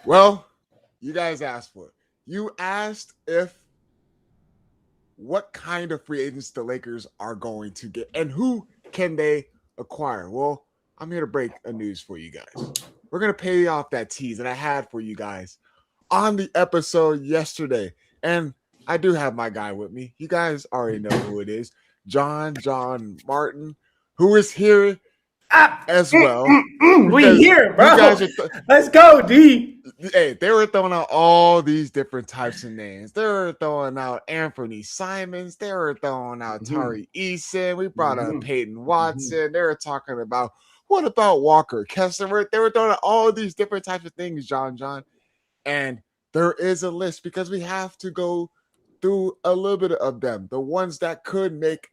Well, you guys asked for it. You asked what kind of free agents the Lakers are going to get and who can they acquire. Well, I'm here to break a news for you guys. We're going to pay off that tease that I had for you guys on the episode yesterday. And I do have my guy with me. You guys already know who it is. John Martin, who is here as well. We here, bro. Let's go, D. Hey, they were throwing out all these different types of names. They were throwing out Anthony Simons. They were throwing out Tari Eason. We brought up Peyton Watson. They were talking about, what about Walker Kessler? They were throwing out all these different types of things, John. And there is a list because we have to go through a little bit of them. The ones that could make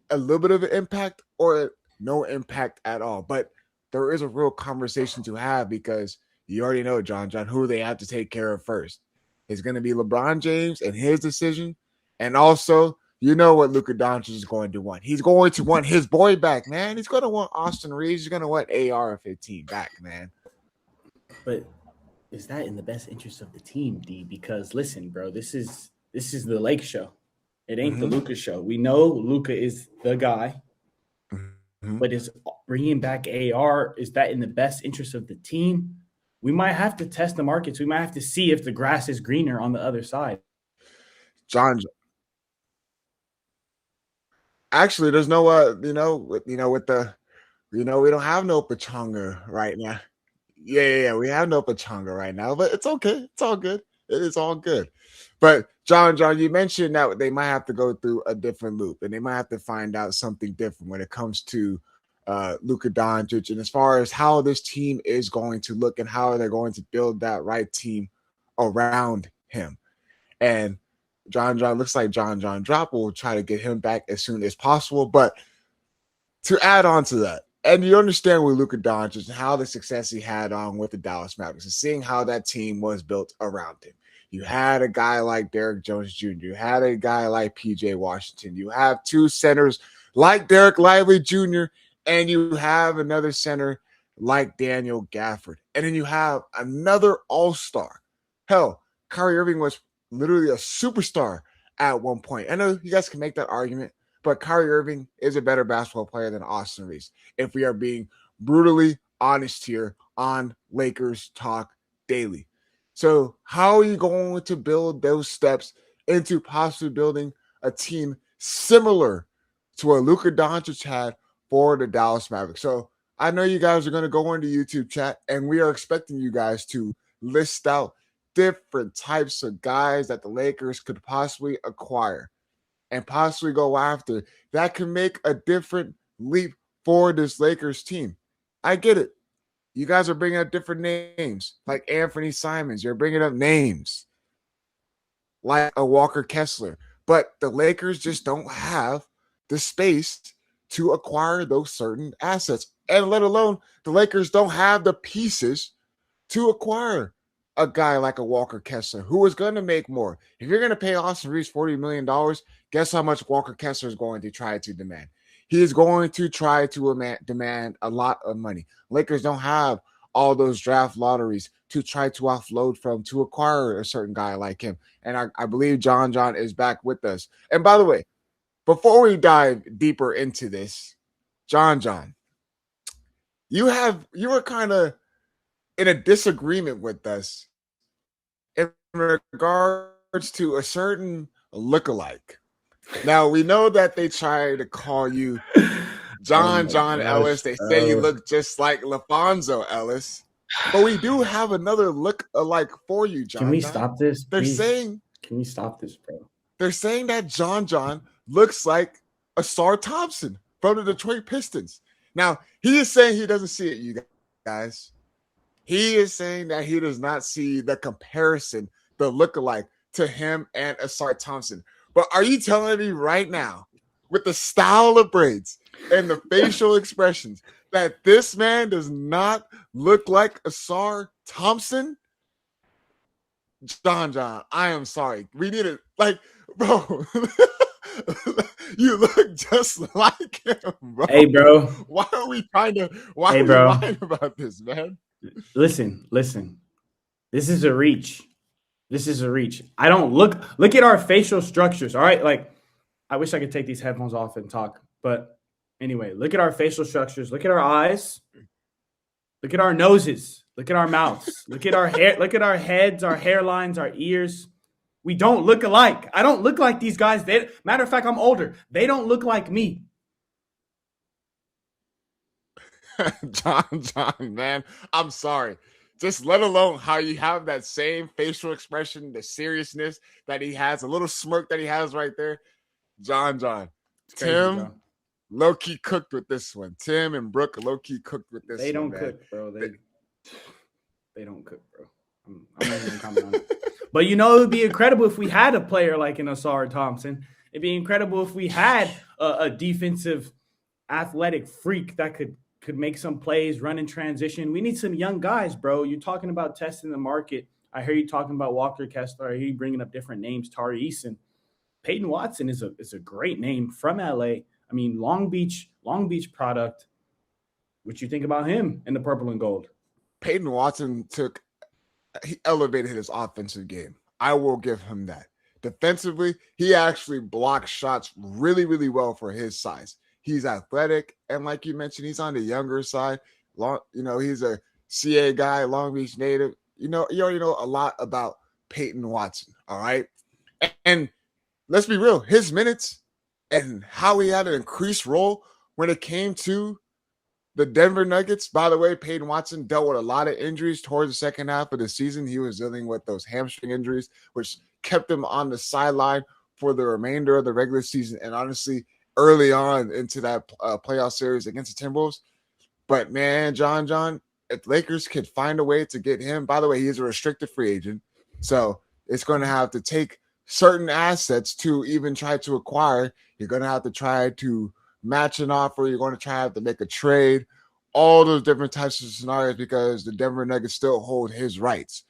a little bit of an impact or no impact at all. But there is a real conversation to have because you already know, John, who they have to take care of first. It's going to be LeBron James and his decision. And also, you know what Luka Dončić is going to want. He's going to want his boy back, man. He's going to want Austin Reaves. He's going to want AR-15 back, man. But is that in the best interest of the team, D? Because listen, bro, this is the Lake show. It ain't the Luka show. We know Luka is the guy. But is bringing back AR, is that in the best interest of the team? We might have to test the markets. We might have to see if the grass is greener on the other side. John, actually, there's no, we don't have no Pachanga right now. Yeah, we have no Pachanga right now, but it's okay. It's all good. It is all good. But John, you mentioned that they might have to go through a different loop and they might have to find out something different when it comes to Luka Dončić and as far as how this team is going to look and how they're going to build that right team around him. And John looks like John Drop will try to get him back as soon as possible. But to add on to that, and you understand with Luka Dončić and how the success he had on with the Dallas Mavericks and seeing how that team was built around him. You had a guy like Derrick Jones Jr. You had a guy like P.J. Washington. You have two centers like Derek Lively Jr., and you have another center like Daniel Gafford. And then you have another all-star. Hell, Kyrie Irving was literally a superstar at one point. I know you guys can make that argument, but Kyrie Irving is a better basketball player than Austin Reaves, if we are being brutally honest here on Lakers Talk Daily. So how are you going to build those steps into possibly building a team similar to what Luka Dončić had for the Dallas Mavericks? So I know you guys are going to go into YouTube chat, and we are expecting you guys to list out different types of guys that the Lakers could possibly acquire and possibly go after that can make a different leap for this Lakers team. I get it. You guys are bringing up different names like Anthony Simons. You're bringing up names like a Walker Kessler. But the Lakers just don't have the space to acquire those certain assets. And let alone the Lakers don't have the pieces to acquire a guy like a Walker Kessler who is going to make more. If you're going to pay Austin Reaves $40 million, guess how much Walker Kessler is going to try to demand? He is going to try to demand a lot of money. Lakers don't have all those draft lotteries to try to offload from to acquire a certain guy like him. And I believe John is back with us. And by the way, before we dive deeper into this, John, you were kind of in a disagreement with us in regards to a certain lookalike. Now, we know that they try to call you John Ellis. They say you look just like LaFonso Ellis. But we do have another look-alike for you, John. Can we stop this? They're saying... Can we stop this, bro? They're saying that John looks like Asar Thompson from the Detroit Pistons. Now, he is saying he doesn't see it, you guys. He is saying that he does not see the comparison, the look-alike to him and Asar Thompson. But are you telling me right now, with the style of braids and the facial expressions, that this man does not look like Asar Thompson? John, I am sorry. We need it. Like, bro, You look just like him, bro. Hey, bro. Why are we trying to? Why Hey, are we bro. lying about this, man? Listen. This is a reach. I don't look at our facial structures. All right. Like, I wish I could take these headphones off and talk. But anyway, look at our facial structures. Look at our eyes. Look at our noses. Look at our mouths. Look at our hair. Look at our heads, our hairlines, our ears. We don't look alike. I don't look like these guys. Matter of fact, I'm older. They don't look like me. John, man, I'm sorry. Just let alone how you have that same facial expression, the seriousness that he has, a little smirk that he has right there. John, It's crazy, Tim, bro. low-key cooked with this one. Tim and Brooke low-key cooked with this They one. don't cook, bro. They don't cook, bro. I'm not even commenting on it. But it would be incredible if we had a player like an Asar Thompson. It'd be incredible if we had a defensive athletic freak that could make some plays, run in transition. We need some young guys, bro. You're talking about testing the market. I hear you talking about Walker Kessler. I hear you bringing up different names, Tari Eason. Peyton Watson is a great name from LA. I mean, Long Beach product. What you think about him in the purple and gold? Peyton Watson he elevated his offensive game. I will give him that. Defensively, he actually blocks shots really, really well for his size. He's athletic, and like you mentioned, he's on the younger side. He's a CA guy, Long Beach native. You already know a lot about Peyton Watson, all right? And let's be real, his minutes and how he had an increased role when it came to the Denver Nuggets. By the way, Peyton Watson dealt with a lot of injuries towards the second half of the season. He was dealing with those hamstring injuries, which kept him on the sideline for the remainder of the regular season. And honestly, early on into that playoff series against the Timberwolves. But man, John, if Lakers could find a way to get him, by the way, he's a restricted free agent. So it's going to have to take certain assets to even try to acquire. You're going to have to try to match an offer. You're going to try to make a trade, all those different types of scenarios because the Denver Nuggets still hold his rights.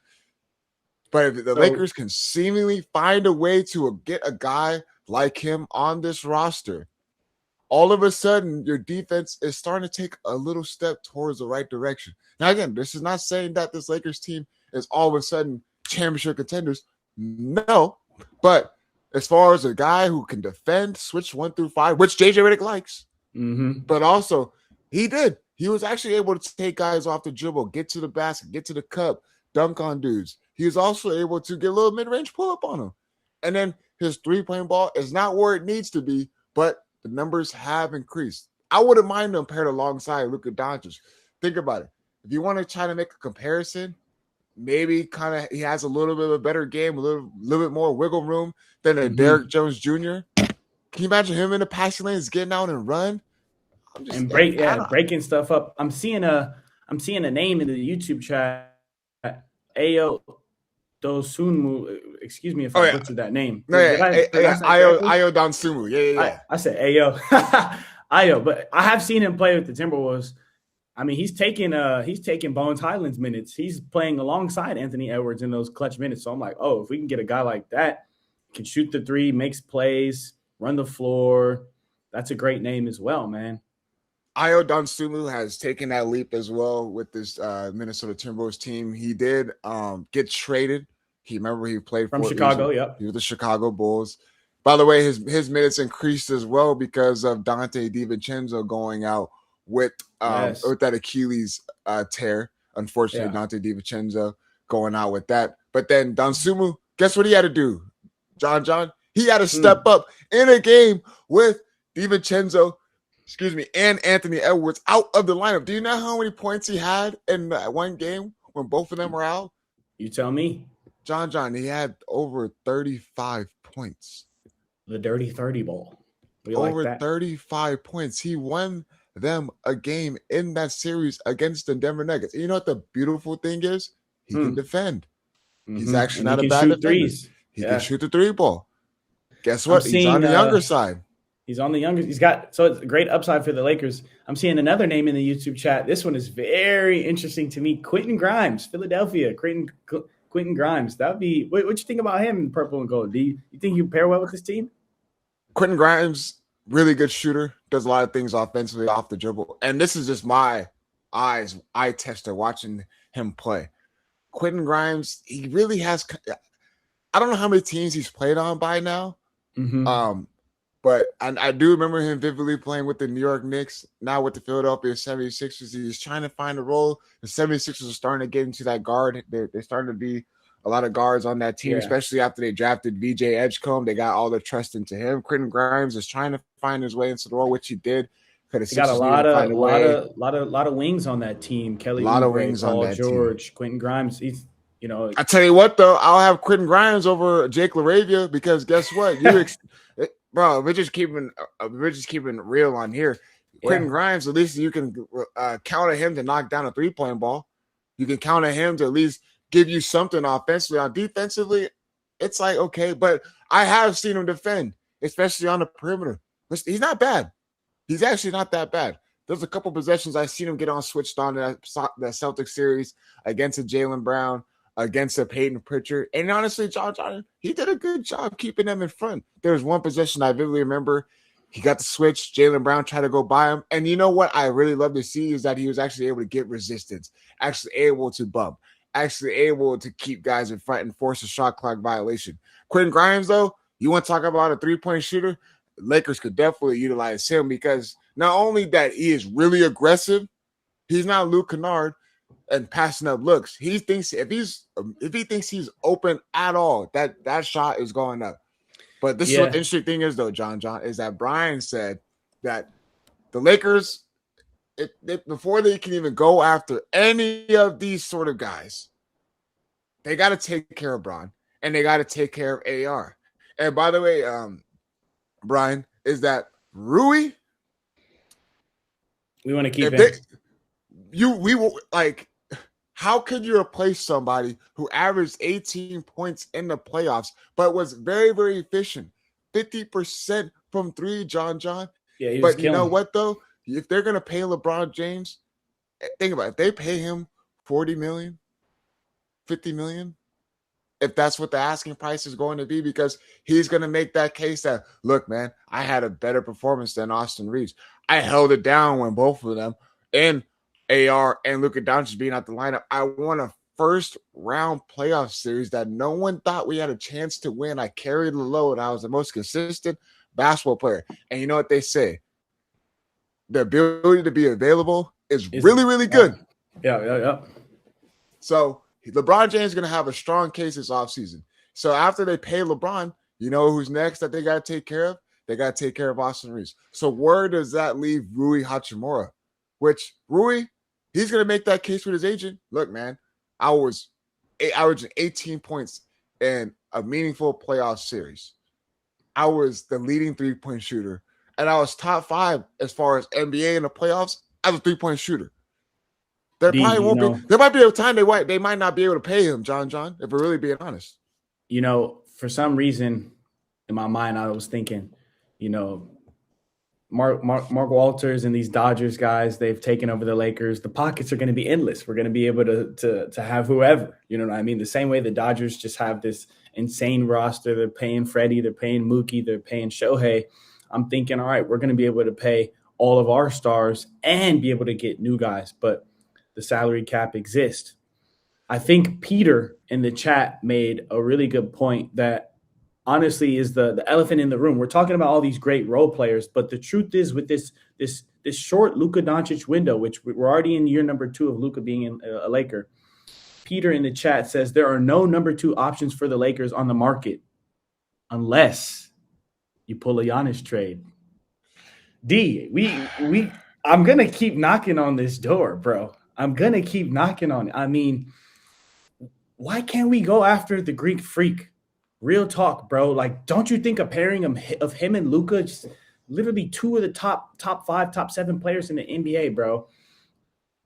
But if the Lakers can seemingly find a way to get a guy like him on this roster, all of a sudden your defense is starting to take a little step towards the right direction. Now, again, this is not saying that this Lakers team is all of a sudden championship contenders. No, but as far as a guy who can defend, switch 1 through 5, which JJ Redick likes, but also he did. He was actually able to take guys off the dribble, get to the basket, get to the cup, dunk on dudes. He was also able to get a little mid-range pull-up on him. And then his three-point ball is not where it needs to be, but the numbers have increased. I wouldn't mind him paired alongside Luka Dončić. Think about it. If you want to try to make a comparison, maybe kind of he has a little bit of a better game, a little bit more wiggle room than a Derrick Jones Jr. Can you imagine him in the passing lanes getting out and run? Breaking stuff up. I'm seeing a name in the YouTube chat. Ayo Dosunmu. Excuse me if I butchered that name. Ayo Dosunmu. Yeah. I said Ayo. Ayo, but I have seen him play with the Timberwolves. I mean, he's taking Bones Highland's minutes. He's playing alongside Anthony Edwards in those clutch minutes. So I'm like, if we can get a guy like that, can shoot the three, makes plays, run the floor, that's a great name as well, man. Ayo Dosunmu has taken that leap as well with this Minnesota Timberwolves team. He did get traded. He played from Chicago. Yep, he was the Chicago Bulls. By the way, his minutes increased as well because of Dante DiVincenzo going out with that Achilles tear. Unfortunately, Dante DiVincenzo going out with that. But then Dosunmu, guess what he had to do? John, he had to step up in a game with DiVincenzo, and Anthony Edwards out of the lineup. Do you know how many points he had in that one game when both of them were out? You tell me. John, he had over 35 points. The dirty 30 ball. Over 35 points. He won them a game in that series against the Denver Nuggets. And you know what the beautiful thing is? He can defend. He's actually not a bad defender. He can shoot the three ball. Guess what? He's on the younger side. He's on the younger. So it's a great upside for the Lakers. I'm seeing another name in the YouTube chat. This one is very interesting to me. Quentin Grimes, Philadelphia. Quentin Grimes. That would be. What you think about him in purple and gold? Do you think you pair well with this team? Quentin Grimes, really good shooter, does a lot of things offensively off the dribble. And this is just my eye tester watching him play. Quentin Grimes, he really has. I don't know how many teams he's played on by now. Mm-hmm. But I do remember him vividly playing with the New York Knicks, now with the Philadelphia 76ers. He's trying to find a role. The 76ers are starting to get into that guard. They're starting to be a lot of guards on that team, especially after they drafted VJ Edgecombe. They got all their trust into him. Quentin Grimes is trying to find his way into the role, which he did. They got a lot of wings on that team. Kelly Oubre, Paul George, team. Quentin Grimes. He's, I tell you what, though, I'll have Quentin Grimes over Jake LaRavia because guess what? Bro, we're just keeping real on here. Quentin Grimes, at least you can count on him to knock down a 3-point ball. You can count on him to at least give you something offensively. On defensively, it's like, okay, but I have seen him defend, especially on the perimeter. He's not bad. He's actually not that bad. There's a couple possessions I've seen him get on switched on in that Celtics series against a Jaylen Brown, against a Peyton Pritchard. And honestly, John, he did a good job keeping them in front. There was one possession I vividly remember. He got the switch. Jaylen Brown tried to go by him. And you know what I really love to see is that he was actually able to get resistance, actually able to bump, actually able to keep guys in front and force a shot clock violation. Quentin Grimes, though, you want to talk about a 3-point shooter? Lakers could definitely utilize him because not only that he is really aggressive, he's not Luke Kennard and passing up looks. He thinks if he thinks he's open at all, that shot is going up. But this is what the interesting thing is, though, John, is that Brian said that the Lakers, before they can even go after any of these sort of guys, they got to take care of Bron and they got to take care of AR. And by the way, Brian, is that Rui? We want to keep him. We will like. How could you replace somebody who averaged 18 points in the playoffs, but was very, very efficient? 50% from three, John. Yeah, but you know what, though? If they're going to pay LeBron James, think about it. If they pay him $40 million, $50 million, if that's what the asking price is going to be, because he's going to make that case that, look, man, I had a better performance than Austin Reaves. I held it down when both of them and AR and Luka Dončić being out the lineup. I won a first-round playoff series that no one thought we had a chance to win. I carried the load. I was the most consistent basketball player. And you know what they say? The ability to be available is really, really good. Yeah. So LeBron James is going to have a strong case this offseason. So after they pay LeBron, you know who's next that they got to take care of? They got to take care of Austin Reaves. So where does that leave Rui Hachimura? Which Rui, he's going to make that case with his agent. Look, man, I was averaging 18 points in a meaningful playoff series. I was the leading 3-point shooter, and I was top 5 as far as NBA in the playoffs as a 3-point shooter. There probably won't be. There might be a time they might not be able to pay him, John. If we're really being honest. For some reason, in my mind, I was thinking, Mark Walters and these Dodgers guys, they've taken over the Lakers. The pockets are going to be endless. We're going to be able to have whoever, you know what I mean? The same way the Dodgers just have this insane roster. They're paying Freddie, they're paying Mookie, they're paying Shohei. I'm thinking, all right, we're going to be able to pay all of our stars and be able to get new guys, but the salary cap exists. I think Peter in the chat made a really good point that honestly is the elephant in the room. We're talking about all these great role players, but the truth is with this short Luka Dončić window, which we're already in year number 2 of Luka being a Laker. Peter in the chat says there are no number 2 options for the Lakers on the market unless you pull a Giannis trade. I'm going to keep knocking on this door, bro. I'm going to keep knocking on it. I mean, why can't we go after the Greek freak? Real talk, bro. Like, don't you think a pairing of him and Luka, just literally 2 of the top 5, top 7 players in the NBA, bro,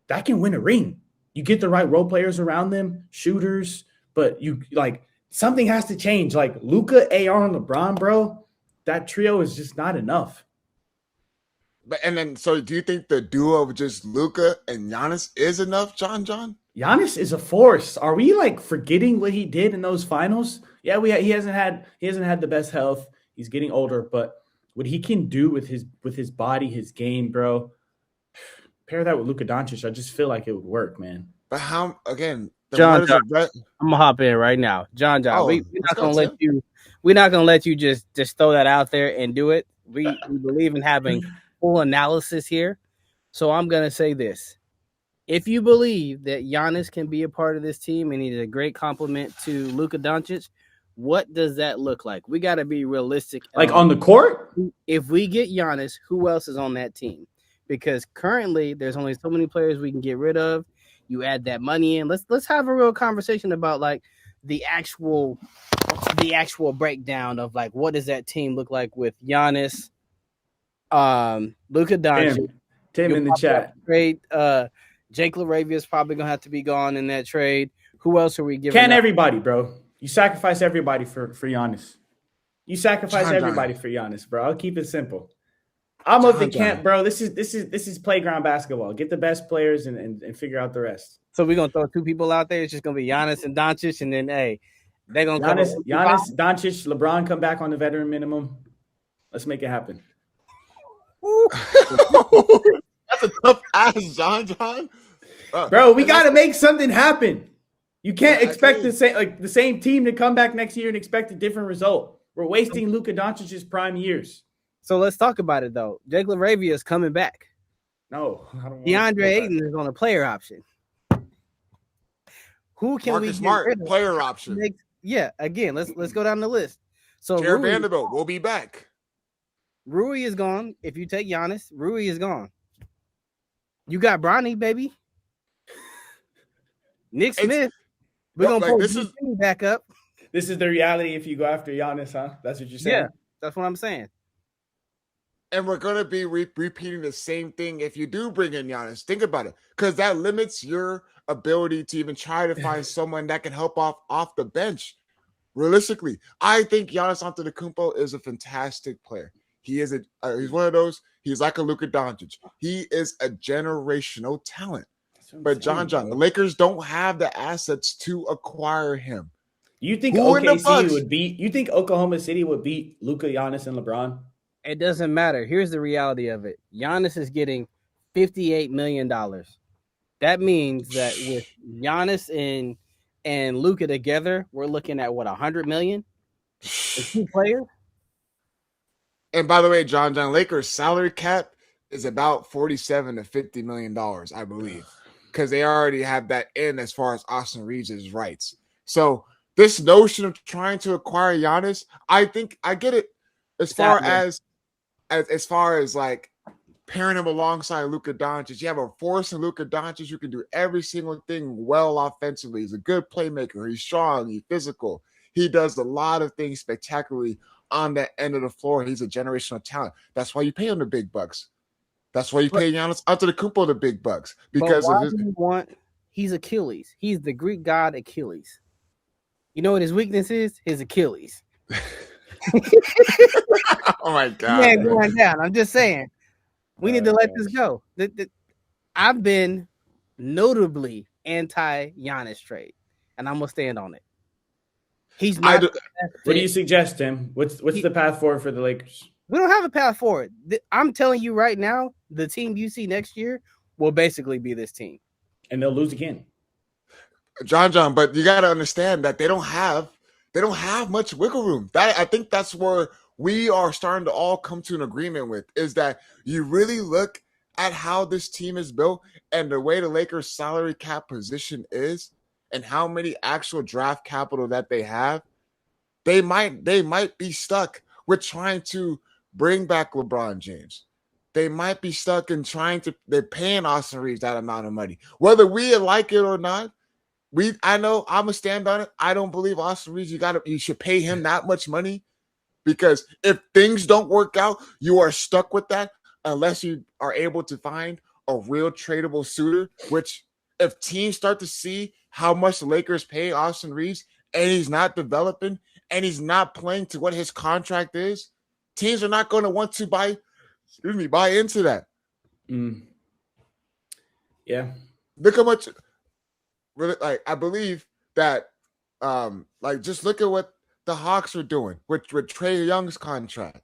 that can win a ring. You get the right role players around them, shooters, but something has to change. Like Luka, AR, and LeBron, bro, that trio is just not enough. So do you think the duo of just Luka and Giannis is enough, John? Giannis is a force. Are we forgetting what he did in those finals? Yeah, he hasn't had the best health. He's getting older, but what he can do with his body, his game, bro. Pair that with Luka Dončić, I just feel like it would work, man. But how again? John, I'm gonna hop in right now, John. We're not gonna let you. We're not gonna let you just throw that out there and do it. We believe in having full analysis here. So I'm gonna say this: if you believe that Giannis can be a part of this team and he's a great compliment to Luka Dončić, what does that look like? We got to be realistic. Like on the court, if we get Giannis, who else is on that team? Because currently there's only so many players we can get rid of. You add that money in. Let's have a real conversation about like the actual breakdown of like what does that team look like with Giannis, Luka Dončić. Tim in the chat. Trade. Jake LaRavia is probably gonna have to be gone in that trade. Who else are we giving? Can everybody, bro? You sacrifice everybody for Giannis. You sacrifice everybody for Giannis, bro. I'll keep it simple. I'm of the camp, bro. This is playground basketball. Get the best players and figure out the rest. So we're gonna throw two people out there. It's just gonna be Giannis and Dončić, and then they're gonna Giannis, Dončić, LeBron come back on the veteran minimum. Let's make it happen. That's a tough ass, John. Bro, we got to make something happen. You can't expect the same team to come back next year and expect a different result. We're wasting Luka Dončić's prime years. So let's talk about it, though. Jake LaRavia is coming back. No, I don't DeAndre Ayton is on a player option. Who can Marcus Smart, player option? Again, let's go down the list. So Jared Vanderbilt will be back. Rui is gone. If you take Giannis, Rui is gone. You got Bronny, baby. Nick Smith. We're going to pull Jimmy back up. This is the reality if you go after Giannis, huh? That's what you're saying? Yeah, that's what I'm saying. And we're going to be repeating the same thing if you do bring in Giannis. Think about it. Because that limits your ability to even try to find someone that can help off the bench. Realistically, I think Giannis Antetokounmpo is a fantastic player. He is he's one of those. He's like a Luka Dončić. He is a generational talent. But John, the Lakers don't have the assets to acquire him. You think OKC would beat? You think Oklahoma City would beat Luka, Giannis, and LeBron? It doesn't matter. Here's the reality of it. Giannis is getting $58 million. That means that with Giannis and Luka together, we're looking at what, $100 million? The two players. And by the way, John, Lakers salary cap is about $47 to $50 million, I believe, because they already have that in as far as Austin Reaves' rights. So this notion of trying to acquire Giannis, I think I get it as far as like pairing him alongside Luka Dončić. You have a force in Luka Dončić who can do every single thing well offensively. He's a good playmaker. He's strong. He's physical. He does a lot of things spectacularly on that end of the floor. He's a generational talent. That's why you pay him the big bucks. That's why you pay Giannis Antetokounmpo the big bucks. Because he's Achilles. He's the Greek god Achilles. You know what his weakness is? His Achilles. Oh my God. Yeah, going down. I'm just saying. We need to let this go. I've been notably anti-Giannis trade, and I'm gonna stand on it. He's not. What do you suggest, Tim? What's the path forward for the Lakers? We don't have a path forward. I'm telling you right now, the team you see next year will basically be this team, and they'll lose again. John, but you got to understand that they don't have much wiggle room. I think that's where we are starting to all come to an agreement with, is that you really look at how this team is built and the way the Lakers salary cap position is and how many actual draft capital that they have. They might be stuck with trying to bring back LeBron James. They might be stuck in they're paying Austin Reaves that amount of money. Whether we like it or not, I know I'm gonna stand on it. I don't believe Austin Reaves, you should pay him that much money, because if things don't work out, you are stuck with that unless you are able to find a real tradable suitor, which if teams start to see how much the Lakers pay Austin Reaves and he's not developing and he's not playing to what his contract is, teams are not going to want to buy into that. Yeah. Look how much, I believe that, just look at what the Hawks are doing with Trae Young's contract.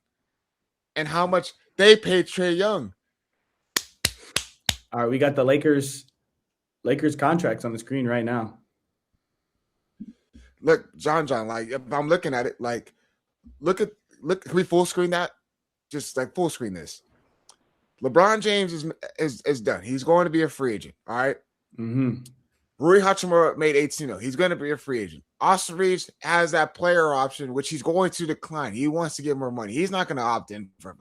and how much they paid Trae Young. All right, we got the Lakers contracts on the screen right now. Look, John, like if I'm looking at it, like look, can we full screen that? Just like full screen this. LeBron James is done. He's going to be a free agent. All right. Mm-hmm. Rui Hachimura made 18 mil. He's going to be a free agent. Austin Reaves has that player option, which he's going to decline. He wants to get more money. He's not going to opt in for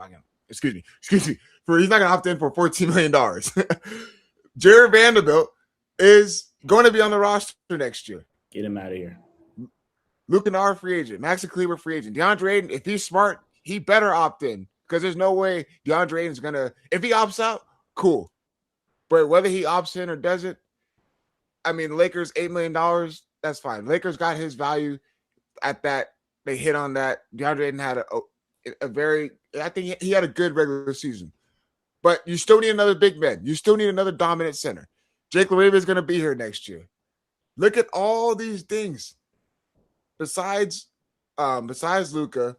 excuse me. He's not going to opt in for $14 million. Jared Vanderbilt is going to be on the roster next year. Get him out of here. Luka Dončić, free agent. Maxi Kleber, free agent. Deondre Ayton, if he's smart, he better opt in because there's no way Deondre Ayton's going to – if he opts out, cool. But whether he opts in or doesn't, I mean, Lakers, $8 million, that's fine. Lakers got his value at that. They hit on that. DeAndre Ayton had a very – I think he had a good regular season. But you still need another big man. You still need another dominant center. Jake LaRavia is going to be here next year. Look at all these things. Besides Luka,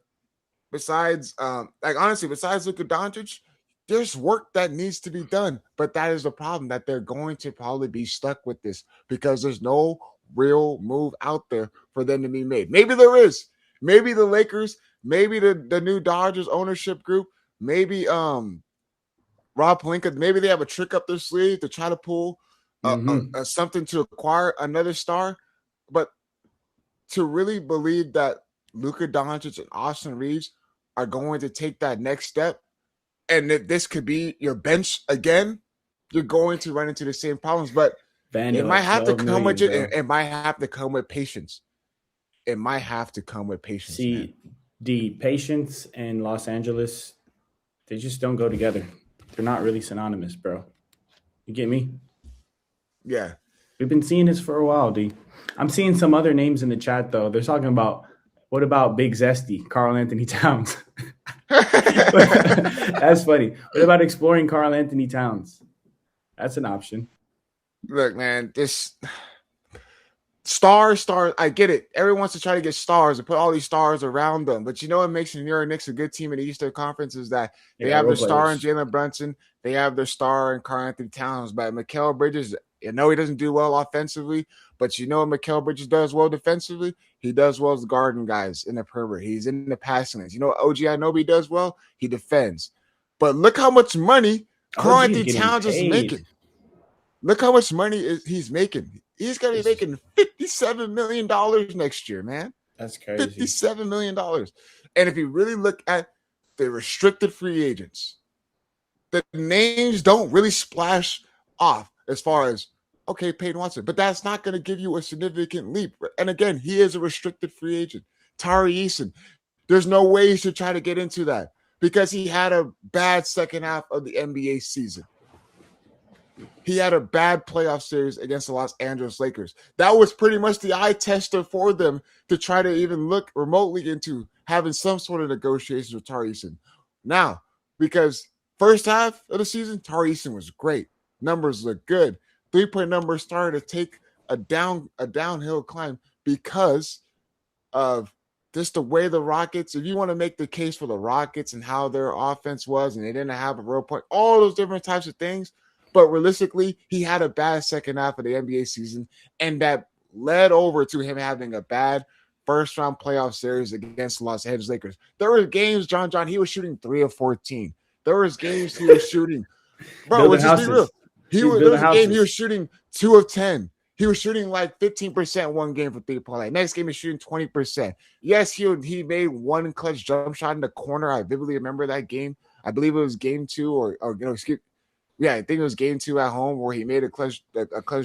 besides Luka Dončić, there's work that needs to be done. But that is the problem, that they're going to probably be stuck with this because there's no real move out there for them to be made. Maybe there is. Maybe the Lakers, maybe the new Dodgers ownership group, maybe Rob Pelinka, maybe they have a trick up their sleeve to try to pull something to acquire another star. But to really believe that Luka Dončić and Austin Reaves are going to take that next step, and that this could be your bench again, you're going to run into the same problems. But it might have to come with it. It might have to come with patience. It might have to come with patience. See, man. The patience and Los Angeles, they just don't go together. They're not really synonymous, bro. You get me? Yeah. We've been seeing this for a while, D. I'm seeing some other names in the chat, though. They're talking about, what about Big Zesty, Karl Anthony Towns? That's funny. What about exploring Karl Anthony Towns? That's an option. Look, man, this stars. I get it. Everyone wants to try to get stars and put all these stars around them. But you know what makes the New York Knicks a good team in the Eastern Conference is that they have their star in Jalen Brunson. They have their star in Karl Anthony Towns. But Mikal Bridges, you know he doesn't do well offensively, but you know what Mikal Bridges does well defensively? He does well as the guarding guys in the perimeter. He's in the passing lanes. You know what OG Anunoby does well? He defends. But look how much money Karl Anthony Towns is making. Look how much money he's making. He's going to be making $57 million next year, man. That's crazy. $57 million. And if you really look at the restricted free agents, the names don't really splash off as far as, okay, Peyton Watson, but that's not going to give you a significant leap. And again, he is a restricted free agent. Tari Eason, there's no way you should try to get into that because he had a bad second half of the NBA season. He had a bad playoff series against the Los Angeles Lakers. That was pretty much the eye tester for them to try to even look remotely into having some sort of negotiations with Tari Eason. Now, because first half of the season, Tari Eason was great. Numbers look good. 3-point numbers started to take a downhill climb because of just the way the Rockets, if you want to make the case for the Rockets and how their offense was and they didn't have a real point, all those different types of things. But realistically, he had a bad second half of the NBA season, and that led over to him having a bad first-round playoff series against the Los Angeles Lakers. There were games, John, he was shooting 3 of 14. There was games he was shooting. Bro, let's just be real. There was a game he was shooting 2 of 10. He was shooting like 15% one game for 3-point line. Next game, he's shooting 20%. Yes, he made one clutch jump shot in the corner. I vividly remember that game. I believe it was game 2 I think it was game 2 at home where he made a clutch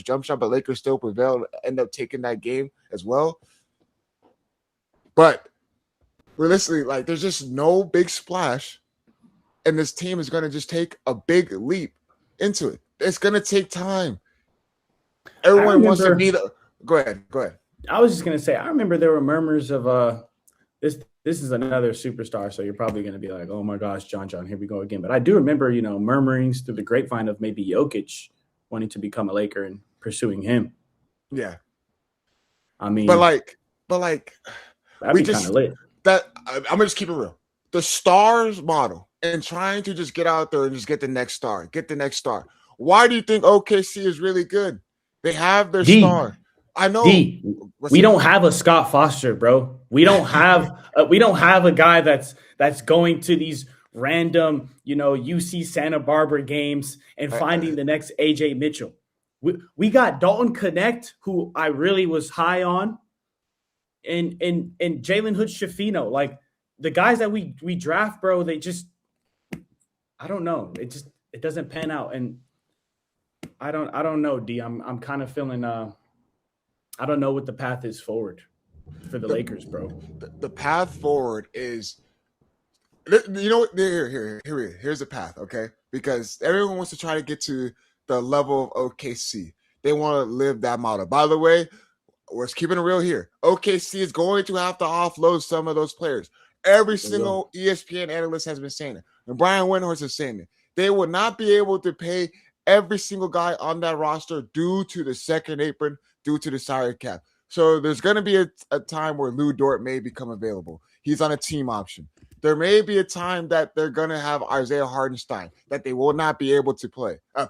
jump shot, but Lakers still prevailed, end up taking that game as well. But realistically, like there's just no big splash, and this team is going to just take a big leap into it. It's going to take time. Everyone wants to be the – go ahead. I was just going to say, I remember there were murmurs of this is another superstar, so you're probably going to be like, oh, my gosh, John, here we go again. But I do remember, murmurings through the grapevine of maybe Jokic wanting to become a Laker and pursuing him. Yeah. I mean – But that'd be kind of lit. I'm going to just keep it real. The stars model and trying to just get out there and just get the next star. Why do you think OKC is really good? They have their star. I know. We don't have a Scott Foster, bro. We don't have a guy that's going to these random, UC Santa Barbara games and finding the next AJ Mitchell. We got Dalton Connect, who I really was high on, and Jalen Hood-Schifino. Like the guys that we draft, bro, they just, I don't know. It doesn't pan out, and I don't know, D. I'm kind of feeling I don't know what the path is forward for the Lakers, bro. The path forward is, here's the path, okay? Because everyone wants to try to get to the level of OKC. They want to live that model. By the way, we're keeping it real here. OKC is going to have to offload some of those players. Every single ESPN analyst has been saying it. And Brian Windhorst is saying it. They will not be able to pay every single guy on that roster due to the second apron, due to the salary cap. So there's going to be a time where Lou Dort may become available. He's on a team option. There may be a time that they're going to have Isaiah Hardenstein that they will not be able to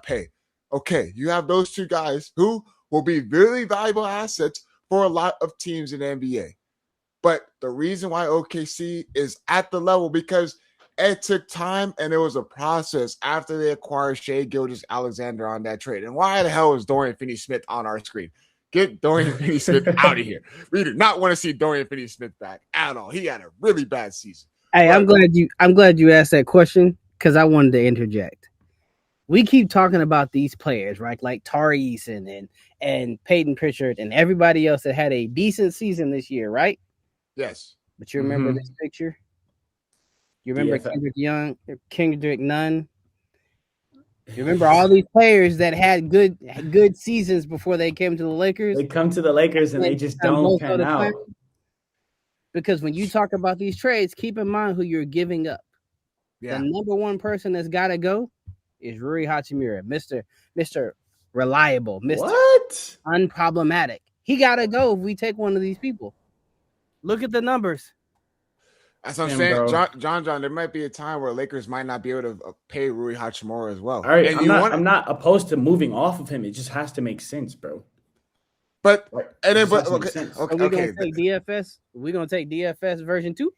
pay. Okay, you have those two guys who will be really valuable assets for a lot of teams in the NBA. But the reason why OKC is at the level, because it took time and it was a process after they acquired Shai Gilgeous-Alexander on that trade. And why the hell is Dorian Finney-Smith on our screen? Get Dorian Finney-Smith out of here. We do not want to see Dorian Finney-Smith back at all. He had a really bad season. Hey, I'm glad you asked that question because I wanted to interject. We keep talking about these players, right? Like Tari Eason and Peyton Pritchard and everybody else that had a decent season this year, right? Yes. But you remember this picture? You remember Kendrick Nunn? You remember all these players that had good seasons before they came to the Lakers? They come to the Lakers and they just don't pan out. Because when you talk about these trades, keep in mind who you're giving up. Yeah. The number one person that's got to go is Rui Hachimura, Mr. Reliable, Mr. Unproblematic. He got to go if we take one of these people. Look at the numbers. That's what I'm saying. John, there might be a time where Lakers might not be able to pay Rui Hachimura as well. All right, I'm not opposed to moving off of him. It just has to make sense, bro. But are we gonna take DFS? Are we gonna take DFS version 2?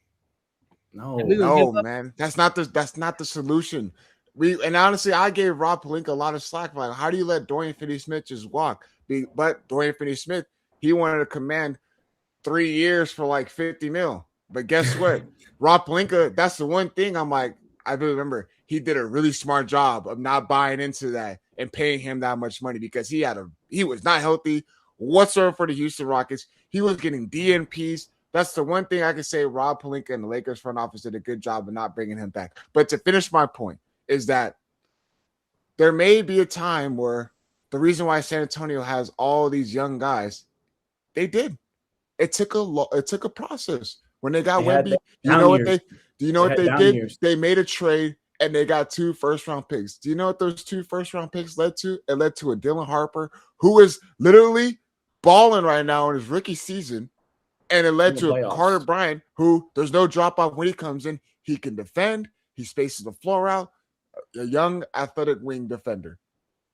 No, man. That's not the solution. And honestly, I gave Rob Pelinka a lot of slack. Like, how do you let Dorian Finney-Smith just walk? But Dorian Finney-Smith, he wanted to command 3 years for like $50 million. But guess what? Rob Pelinka, that's the one thing I'm like, I really remember he did a really smart job of not buying into that and paying him that much money because he was not healthy whatsoever for the Houston Rockets. He was getting DNPs. That's the one thing I can say Rob Pelinka and the Lakers front office did a good job of not bringing him back. But to finish my point is that there may be a time where the reason why San Antonio has all these young guys, they did. It took a process. When they got Wemby, do you know what they did? Years. They made a trade and they got 2 first-round picks. Do you know what those 2 first-round picks led to? It led to a Dylan Harper who is literally balling right now in his rookie season, and it led to a Carter Bryant who there's no drop-off when he comes in. He can defend. He spaces the floor out. A young athletic wing defender.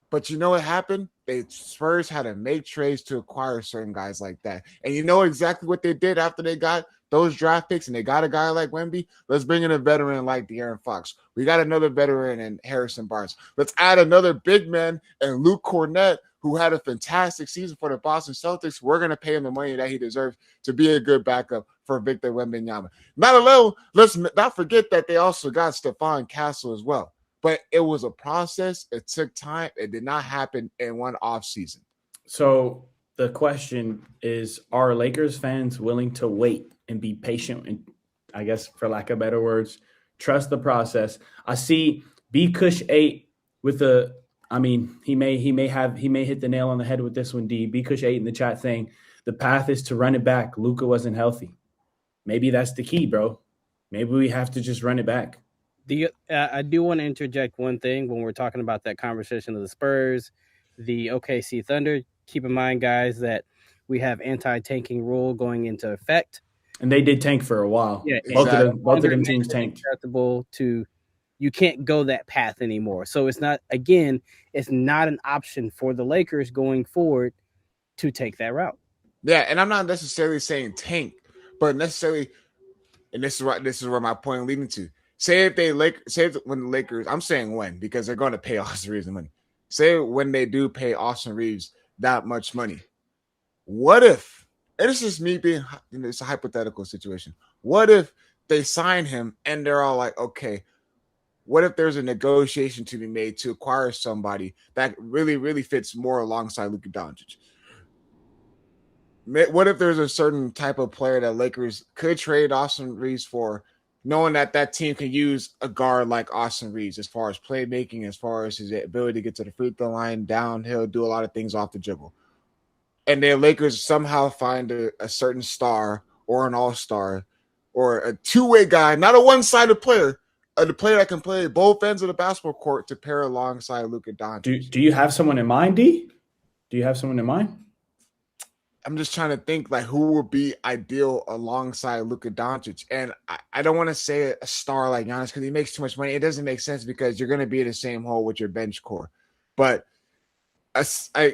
But you know what happened? Spurs had to make trades to acquire certain guys like that. And you know exactly what they did after they got those draft picks and they got a guy like Wemby? Let's bring in a veteran like De'Aaron Fox. We got another veteran in Harrison Barnes. Let's add another big man and Luke Cornett, who had a fantastic season for the Boston Celtics. We're going to pay him the money that he deserves to be a good backup for Victor Wembanyama. Not alone, let's not forget that they also got Stephon Castle as well. But it was a process. It took time. It did not happen in one offseason. So the question is, are Lakers fans willing to wait and be patient and, I guess, for lack of better words, trust the process? I see B Kush 8 with the – I mean, he may hit the nail on the head with this one, D. B Kush 8 in the chat saying the path is to run it back. Luka wasn't healthy. Maybe that's the key, bro. Maybe we have to just run it back. I do want to interject one thing when we're talking about that conversation of the Spurs, the OKC Thunder. Keep in mind, guys, that we have anti-tanking rule going into effect. And they did tank for a while. Yeah, exactly. Both of them teams tanked. Acceptable to you can't go that path anymore. So it's not an option for the Lakers going forward to take that route. Yeah, and I'm not necessarily saying tank, but necessarily, and this is where my point is leading to. Say when the Lakers, I'm saying when, because they're going to pay Austin Reaves the money. Say when they do pay Austin Reaves that much money. What if, and it's just me being, it's a hypothetical situation. What if they sign him and they're all like, okay, what if there's a negotiation to be made to acquire somebody that really, really fits more alongside Luka Dončić? What if there's a certain type of player that Lakers could trade Austin Reaves for, knowing that that team can use a guard like Austin Reaves as far as playmaking, as far as his ability to get to the free throw line, downhill, do a lot of things off the dribble. And then Lakers somehow find a certain star or an all-star or a two-way guy, not a one-sided player, the player that can play both ends of the basketball court to pair alongside Luka Dončić. Do you have someone in mind, D? Do you have someone in mind? I'm just trying to think like who would be ideal alongside Luka Dončić. And I don't want to say a star like Giannis because he makes too much money. It doesn't make sense because you're going to be in the same hole with your bench core. But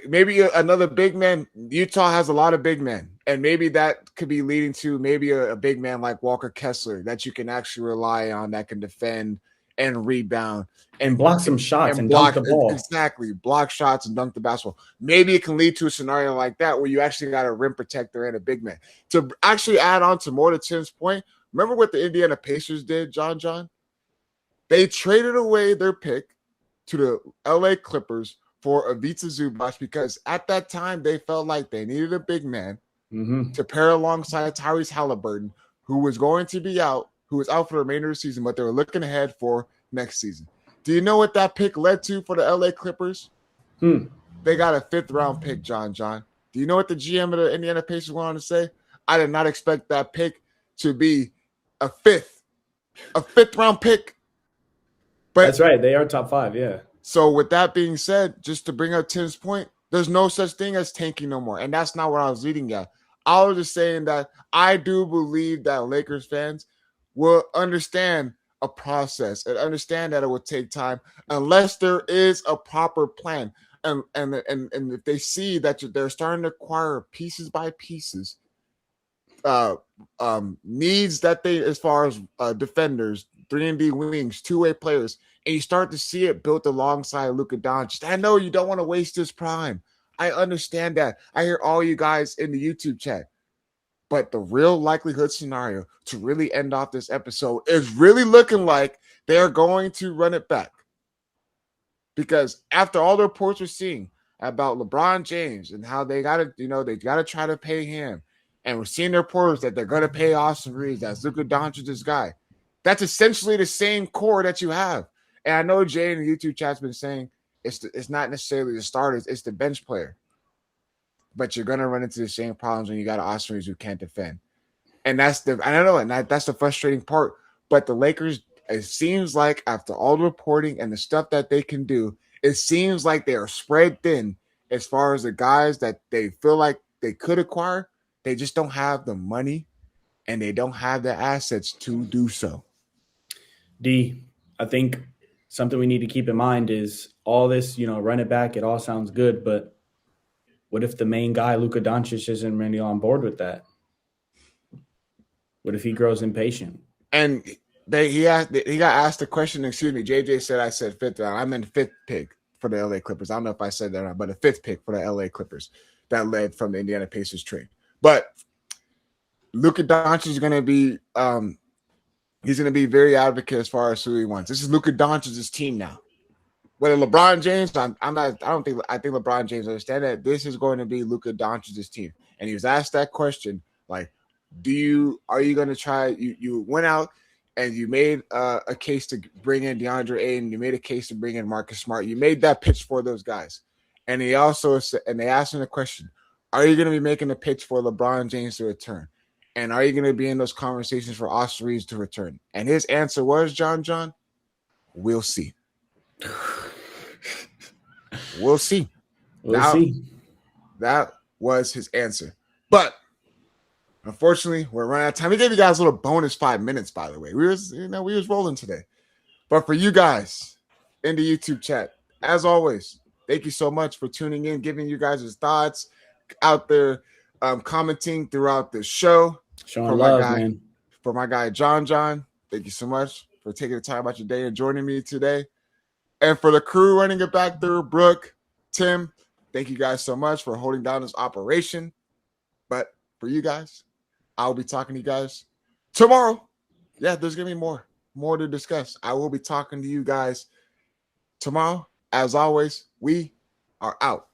maybe another big man. Utah has a lot of big men. And maybe that could be leading to maybe a big man like Walker Kessler that you can actually rely on, that can defend and rebound and block some shots and block the ball. Exactly. Block shots and dunk the basketball. Maybe it can lead to a scenario like that where you actually got a rim protector and a big man. To actually add on to more to Tim's point, remember what the Indiana Pacers did, John? They traded away their pick to the LA Clippers for Ivica Zubac because at that time they felt like they needed a big man to pair alongside Tyrese Halliburton, who was going to be out, who was out for the remainder of the season, but they were looking ahead for next season. Do you know what that pick led to for the LA Clippers? They got a 5th-round pick, John. Do you know what the GM of the Indiana Pacers went on to say? I did not expect that pick to be a 5th-round pick. But that's right. They are top 5, yeah. So with that being said, just to bring up Tim's point, there's no such thing as tanking no more. And that's not what I was leading at. I was just saying that I do believe that Lakers fans will understand a process and understand that it will take time unless there is a proper plan. And if they see that they're starting to acquire pieces by pieces, needs that they, as far as defenders, 3-and-D wings, two-way players, and you start to see it built alongside Luka Dončić. I know you don't want to waste his prime. I understand that. I hear all you guys in the YouTube chat. But the real likelihood scenario to really end off this episode is really looking like they're going to run it back. Because after all the reports we're seeing about LeBron James and how they got to try to pay him, and we're seeing the reports that they're going to pay Austin Reaves, that's Luka Dončić's guy. That's essentially the same core that you have. And I know Jay in the YouTube chat's been saying it's not necessarily the starters, it's the bench player. But you're gonna run into the same problems when you got Austin Reaves who can't defend. And that's the frustrating part. But the Lakers, it seems like after all the reporting and the stuff that they can do, it seems like they are spread thin as far as the guys that they feel like they could acquire. They just don't have the money and they don't have the assets to do so. D, I think something we need to keep in mind is all this, run it back. It all sounds good, but what if the main guy, Luka Dončić, isn't really on board with that? What if he grows impatient? And he got asked the question, excuse me, JJ said I said 5th round. I meant 5th pick for the LA Clippers. I don't know if I said that or not, but a 5th pick for the LA Clippers that led from the Indiana Pacers trade. But Luka Dončić is going to be he's going to be very advocate as far as who he wants. This is Luka Dončić's team now. Whether LeBron James, I think LeBron James understand that this is going to be Luka Dončić's team. And he was asked that question, like, are you going to try? You went out and you made a case to bring in Deondre Ayton. You made a case to bring in Marcus Smart. You made that pitch for those guys. And they asked him the question, are you going to be making a pitch for LeBron James to return? And are you going to be in those conversations for Austin Reaves to return? And his answer was, John, we'll see. We'll see. We'll see. That was his answer. But unfortunately, we're running out of time. We gave you guys a little bonus 5 minutes, by the way. We was rolling today. But for you guys in the YouTube chat, as always, thank you so much for tuning in, giving you guys his thoughts out there, commenting throughout the show. Showing love, man. For my guy, John, thank you so much for taking the time out your day and joining me today. And for the crew running it back through, Brooke, Tim, thank you guys so much for holding down this operation. But for you guys, I'll be talking to you guys tomorrow. Yeah, there's going to be more to discuss. I will be talking to you guys tomorrow. As always, we are out.